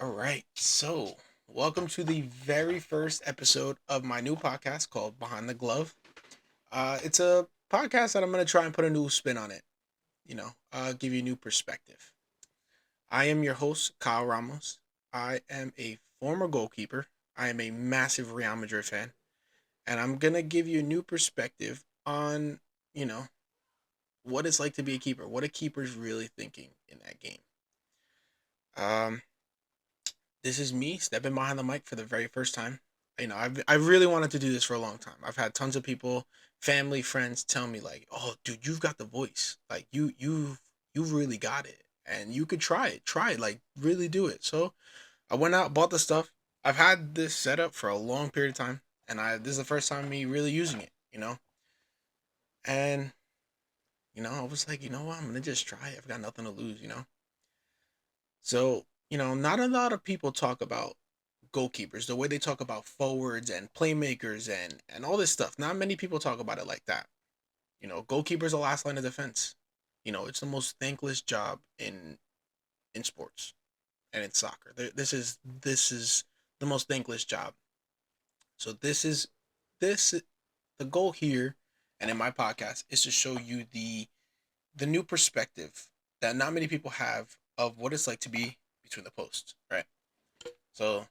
All right. So, welcome to the very first episode of my new podcast called Behind the Glove. It's a podcast that I'm going to try and put a new spin on it, give you a new perspective. I am your host, Kyle Ramos. I am a former goalkeeper. I am a massive Real Madrid fan. And I'm going to give you a new perspective on, you know, what it's like to be a keeper, what a keeper's really thinking in that game. Um, this is me stepping behind the mic for the very first time. I really wanted to do this for a long time. I've had tons of people, family, friends tell me like, "Oh, dude, you've got the voice. Like you've really got it, and you could try it. Try it. Like really do it." So I went out, bought the stuff. I've had this set up for a long period of time, and I this is the first time me really using it. And I was like, you know what, I'm gonna just try it. I've got nothing to lose. So not a lot of people talk about goalkeepers, the way they talk about forwards and playmakers and all this stuff. Not many people talk about it like that. Goalkeeper's the last line of defense. It's the most thankless job in sports and in soccer. This is the most thankless job. So this the goal here and in my podcast is to show you the new perspective that not many people have of what it's like to be between the posts, right? So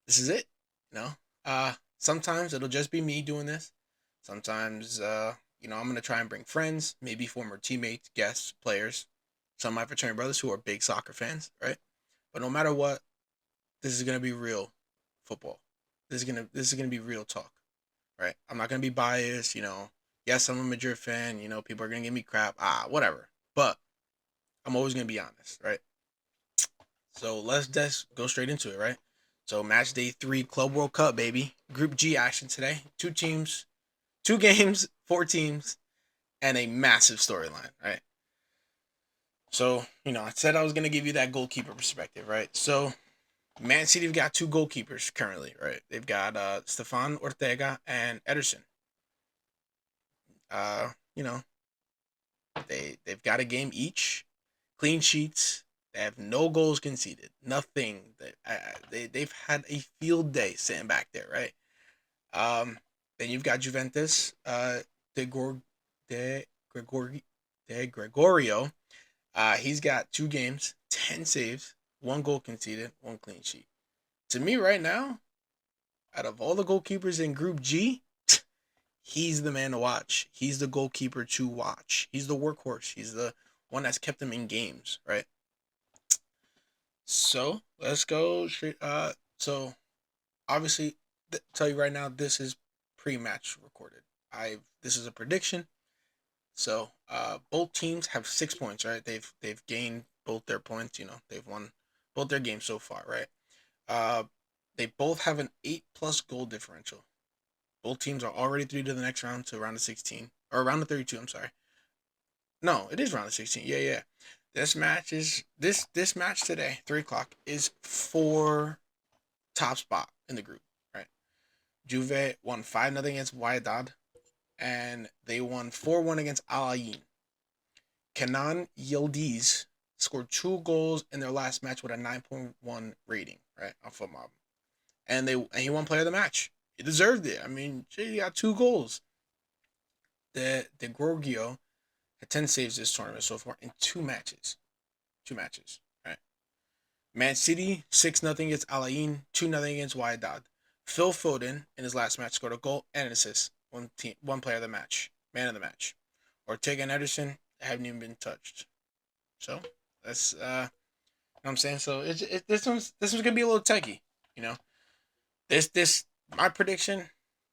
this is it. You know, sometimes it'll just be me doing this. Sometimes, I'm gonna try and bring friends, maybe former teammates, guests, players, some of my fraternity brothers who are big soccer fans, right? But no matter what, this is gonna be real football. This is gonna be real talk, right? I'm not gonna be biased. Yes, I'm a Madrid fan. People are gonna give me crap. Whatever. But I'm always gonna be honest, right? So let's just go straight into it, right? So match day 3, Club World Cup, baby. Group G action today. Two teams, two games, four teams, and a massive storyline, right? So, I said I was gonna give you that goalkeeper perspective, right? So Man City have got two goalkeepers currently, right? They've got Stefan Ortega and Ederson. Uh, you know, they've got a game each, clean sheets. They have no goals conceded, nothing. They've had a field day sitting back there, right? Um, then you've got Juventus, De, Gor- De, Gregori- De Gregorio. He's got two games, 10 saves, one goal conceded, one clean sheet. To me, right now, out of all the goalkeepers in Group G, he's the man to watch. He's the goalkeeper to watch. He's the workhorse. He's the one that's kept them in games, right? So let's go straight. So obviously, tell you right now, this is pre-match recorded. This is a prediction. So both teams have 6 points, right? They've gained both their points. They've won both their games so far, right? Uh, they both have an 8+ goal differential. Both teams are already through to the next round, to round of 16 or round of 32. I'm sorry. No, it is round of 16. Yeah, yeah. This match today, 3 o'clock, is for top spot in the group, right? Juve won 5-0 against Wydad, and they won 4-1 against Al-Ain. Kenan Yildiz scored 2 goals in their last match with a 9.1 rating, right, on FootMob. And he won player of the match. He deserved it. I mean, he got 2 goals. The Gregorio had 10 saves this tournament so far in 2 matches. 2 matches, right? Man City 6-0 against Al-Ain, 2-0 against Wydad. Phil Foden in his last match scored a goal and an assist. One player of the match, man of the match. Ortega and Ederson haven't even been touched. So that's you know what I'm saying. So this one's gonna be a little techy. You know, this my prediction.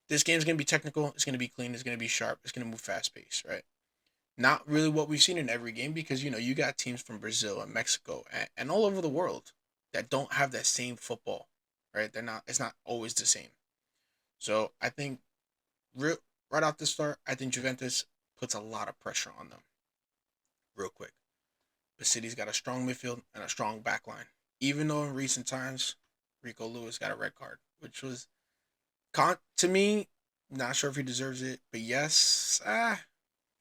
This game's gonna be technical. It's gonna be clean. It's gonna be sharp. It's gonna move fast paced, right? Not really what we've seen in every game because you got teams from Brazil and Mexico and all over the world that don't have that same football, right? They're not. It's not always the same. So I think real, right off the start, I think Juventus puts a lot of pressure on them real quick. The City's got a strong midfield and a strong back line. Even though in recent times, Rico Lewis got a red card, which was to me, not sure if he deserves it, but yes,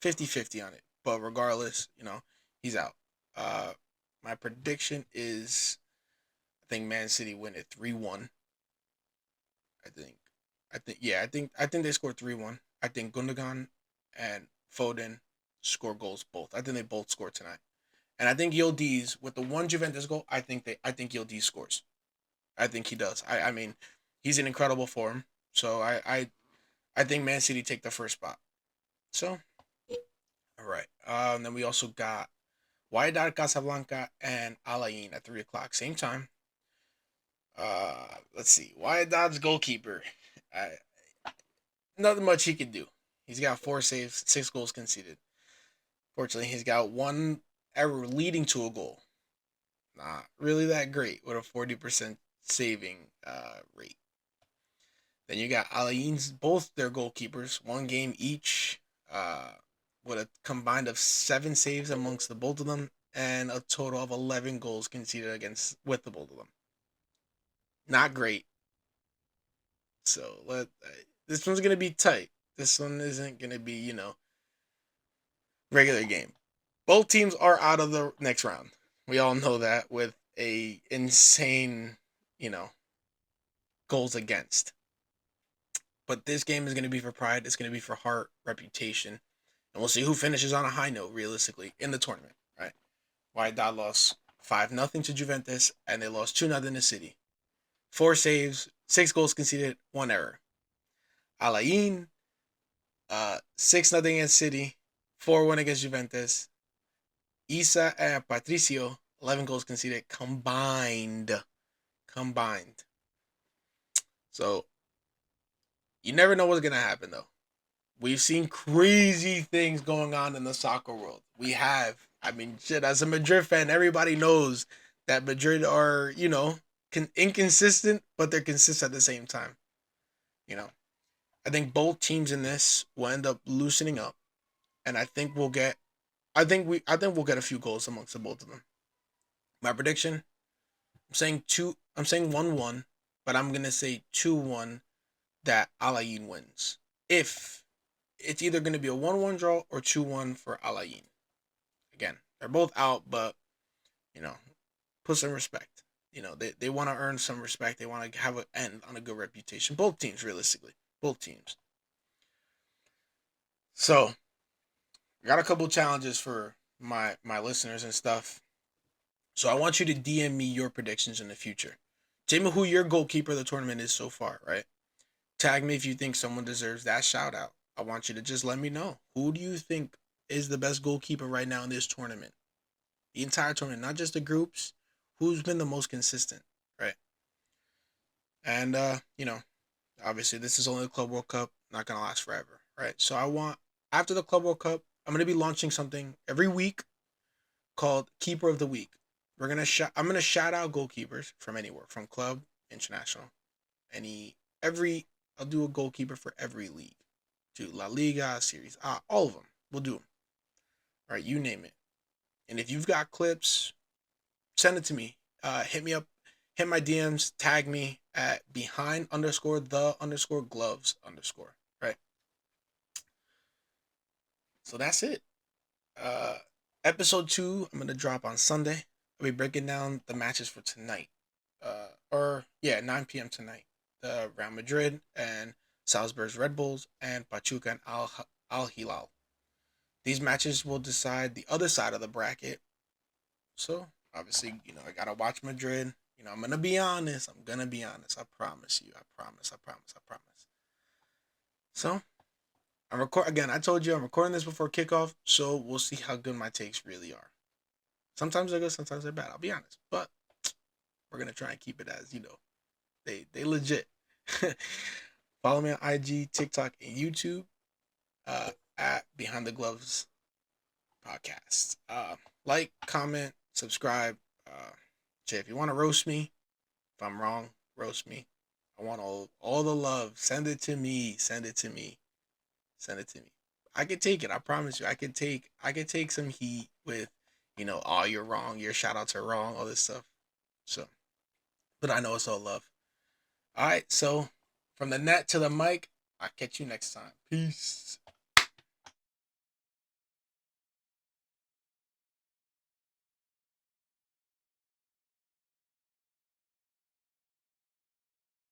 50-50 on it. But regardless, he's out. Uh, my prediction is I think Man City win it 3-1. I think. I think they scored 3-1. I think Gundogan and Foden score goals both. I think they both score tonight. And I think Yildiz with the one Juventus goal, I think Yildiz scores. I think he does. I mean, he's in incredible form. So I think Man City take the first spot. So all right. And then we also got Wydad Casablanca and Al-Ain at 3 o'clock, same time. Let's see. Wydad's goalkeeper. I, Nothing much he can do. He's got 4 saves, 6 goals conceded. Fortunately, he's got one error leading to a goal. Not really that great with a 40% saving rate. Then you got Al-Ain's, both their goalkeepers, 1 game each, uh, with a combined of 7 saves amongst the both of them, and a total of 11 goals conceded against with the both of them. Not great. So this one's gonna be tight. This one isn't gonna be regular game. Both teams are out of the next round. We all know that with a insane, you know, goals against. But this game is going to be for pride. It's going to be for heart, reputation, and we'll see who finishes on a high note realistically in the tournament. Right? Wydad lost 5-0 to Juventus, and they lost 2-0 to City. 4 saves, 6 goals conceded, 1 error. Al-Ain, 6-0 against City, 4-1 against Juventus. Issa and Patricio, 11 goals conceded combined. Combined. So you never know what's gonna happen though. We've seen crazy things going on in the soccer world. We have. I mean, shit. As a Madrid fan, everybody knows that Madrid are, inconsistent, but they're consistent at the same time. You know, I think both teams in this will end up loosening up, and I think we'll get. I think we'll get a few goals amongst the both of them. My prediction: I'm saying two. I'm saying 1-1, but I'm gonna say 2-1 that Al-Ain wins. If it's either going to be a 1-1 draw or 2-1 for Al-Ain. Again, they're both out, but, you know, put some respect. They want to earn some respect. They want to have an end on a good reputation. Both teams, realistically. Both teams. So, I got a couple challenges for my listeners and stuff. So, I want you to DM me your predictions in the future. Tell me who your goalkeeper of the tournament is so far, right? Tag me if you think someone deserves that shout out. I want you to just let me know. Who do you think is the best goalkeeper right now in this tournament? The entire tournament, not just the groups. Who's been the most consistent, right? And obviously this is only the Club World Cup, not gonna last forever, right? So I want after the Club World Cup, I'm gonna be launching something every week called Keeper of the Week. I'm gonna shout out goalkeepers from anywhere, from club, international, every I'll do a goalkeeper for every league. Do La Liga, Series A, all of them. We'll do them. All right, you name it. And if you've got clips, send it to me. Hit me up, hit my DMs, tag me at behind underscore the underscore gloves underscore. Right. So that's it. Episode 2, I'm gonna drop on Sunday. I'll be breaking down the matches for tonight. 9 p.m. tonight. Real Madrid and Salzburg's Red Bulls and Pachuca and Al Hilal. These matches will decide the other side of the bracket. So obviously, I gotta watch Madrid. I'm gonna be honest. I'm gonna be honest. I promise you. I promise. I promise. I promise. So I'm again. I told you I'm recording this before kickoff, so we'll see how good my takes really are. Sometimes they're good, sometimes they're bad. I'll be honest, but we're gonna try and keep it as they legit. Follow me on IG, TikTok, and YouTube at Behind the Gloves Podcast. Like, comment, subscribe. If you want to roast me, if I'm wrong, roast me. I want all the love. Send it to me. Send it to me. Send it to me. I can take it. I promise you. I can take some heat with, oh, you're wrong. Your shout outs are wrong. All this stuff. So, but I know it's all love. All right. So, from the net to the mic, I'll catch you next time. Peace.